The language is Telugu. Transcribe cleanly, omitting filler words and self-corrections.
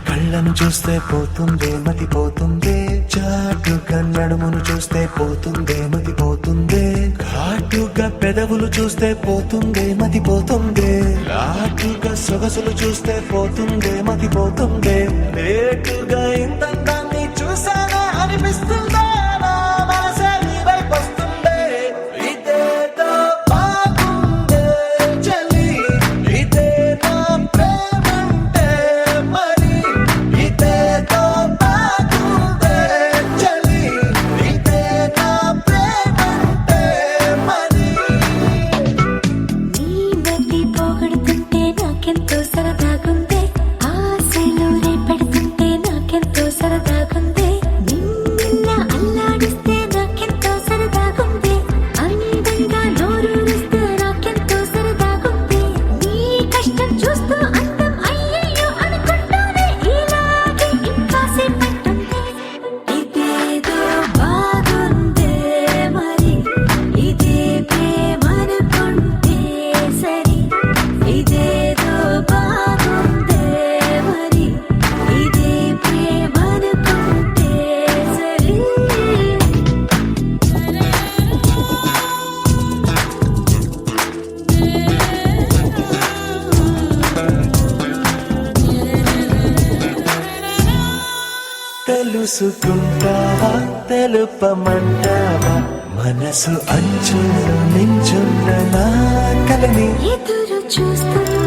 కళ్ళను చూస్తే పోతుందే మతి పోతుందే, చాటుగా నడుమును చూస్తే పోతుందే మతి పోతుందే, ఘాటుగా పెదవులు చూస్తే పోతుందే మతి పోతుందే, లాటుగా సొగసులు చూస్తే పోతుందే మతి పోతుందే, లేటుగా ఇంతందాన్ని చూసానా అనిపిస్తుందా నా మనసే నీ వైపు వస్తుందే. ఇదేదో బాగుందే చలి, ఇదే నా ప్రేమంటే మరి, ఇదేదో బాగుందే చలి, ఇదే నా ప్రేమంటే మరి. నీ మతి పోగొడుతుంటే నాకెంతో సరదాగుందే, ఆశలు రేపెడుతుంటే నాకెంతో సరదాగుందే, నిన్నెల్లా అల్లాడిస్తే నాకెంతో సరదాగుందే, అందంగా నోరూరిస్తే నాకెంతో సరదాగుందే, నీ కష్టం చూస్తూ అందం అయ్యయ్యో అనుకుంటూనే ఇలాగే ఇంకాసేపట్టుందే. ఇదేదో బాగుందే మరి, ఇదే ప్రేమనుకుంటే సరి, ఇదేదో బాగుందే మరి, ఇదే ప్రేమనుకుంటే సరి. తెలుసుకుంటావా తెలుపమంటావా, మనసు అంచున నించున్న నా కలని ఎదురు చూస్తున్నా